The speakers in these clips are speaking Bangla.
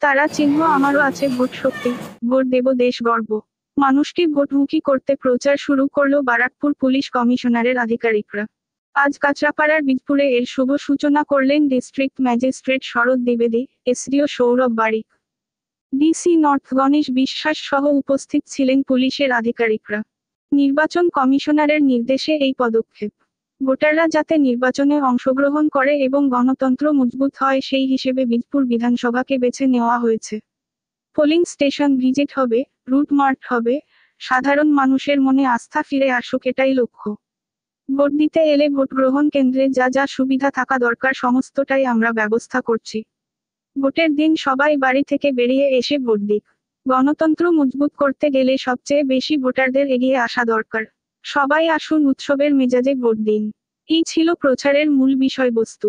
তারা চিহ্ন আমারও আছে ভোট শক্তি, ভোট দেব দেশ গর্ব। মানুষকে ভোটমুখী করতে প্রচার শুরু করলো বারাকপুর পুলিশ কমিশনারের আধিকারিকরা। আজ কাঁচরাপাড়ার বীজপুরে এর শুভ সূচনা করলেন ডিস্ট্রিক্ট ম্যাজিস্ট্রেট শরৎ দ্বিবেদী, এসডিও সৌরভ বারিক, ডিসি নর্থ গণেশ বিশ্বাস সহ উপস্থিত ছিলেন পুলিশের আধিকারিকরা। নির্বাচন কমিশনারের নির্দেশে এই পদক্ষেপ। ভোটাররা যাতে নির্বাচনে অংশগ্রহণ করে এবং গণতন্ত্র মজবুত হয় সেই হিসেবে বীজপুর বিধানসভাকে বেছে নেওয়া হয়েছে। পোলিং স্টেশন ভিজিট হবে, রুট মার্চ হবে, সাধারণ মানুষের মনে আস্থা ফিরে আসুক এটাই লক্ষ্য। ভোট দিতে এলে ভোট গ্রহণ কেন্দ্রে যা যা সুবিধা থাকা দরকার সমস্তটাই আমরা ব্যবস্থা করছি। ভোটের দিন সবাই বাড়ি থেকে বেরিয়ে এসে ভোট দিক। গণতন্ত্র মজবুত করতে গেলে সবচেয়ে বেশি ভোটারদের এগিয়ে আসা দরকার। সবাই আসুন উৎসবের মেজাজে ভোট দিন। এই ছিল প্রচারের মূল বিষয়বস্তু।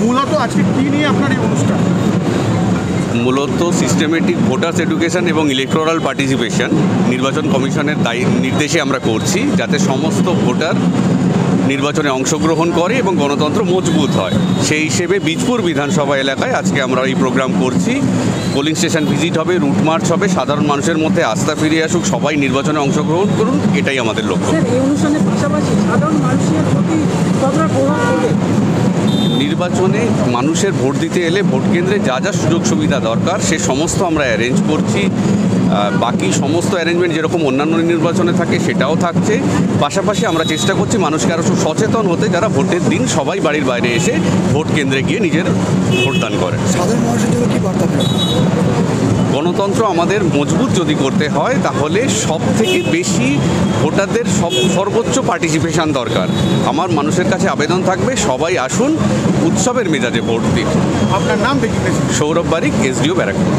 মূলত আজকে কি নিয়ে আপনার এই অনুষ্ঠান? মূলত সিস্টেমেটিক ভোটার্স এডুকেশন এবং ইলেকটোরাল পার্টিসিপেশন নির্বাচন কমিশনের নির্দেশে আমরা করছি, যাতে সমস্ত ভোটার নির্বাচনে অংশগ্রহণ করে এবং গণতন্ত্র মজবুত হয়। সেই হিসেবে বীজপুর বিধানসভা এলাকায় আজকে আমরা এই প্রোগ্রাম করছি। পোলিং স্টেশন ভিজিট হবে, রুট মার্চ হবে, সাধারণ মানুষের মধ্যে আস্থা ফিরে আসুক, সবাই নির্বাচনে অংশগ্রহণ করুন, এটাই আমাদের লক্ষ্য। এই অনুষ্ঠানের পাশাপাশি সাধারণ মানুষের প্রতি কতটা প্রভাব পড়বে? নির্বাচনে মানুষের ভোট দিতে এলে ভোট কেন্দ্রে যা যা সুযোগ সুবিধা দরকার সে সমস্ত আমরা অ্যারেঞ্জ করছি। বাকি সমস্ত অ্যারেঞ্জমেন্ট যেরকম অন্যান্য নির্বাচনে থাকে সেটাও থাকছে। পাশাপাশি আমরা চেষ্টা করছি মানুষকে আরও সচেতন হতে, যারা ভোটের দিন সবাই বাড়ির বাইরে এসে ভোট কেন্দ্রে গিয়ে নিজের ভোটদান করে। সাধারণ মানুষের জন্য কি বার্তা দেবেন? গণতন্ত্র আমাদের মজবুত যদি করতে হয় তাহলে সব থেকে বেশি ভোটারদের সর্বোচ্চ পার্টিসিপেশন দরকার। আমার মানুষের কাছে আবেদন থাকবে, সবাই আসুন উৎসবের মেজাজে ভোট দিন। আপনার নাম দেখি? সৌরভ বারিক, এসডিও ব্যারাকপুর।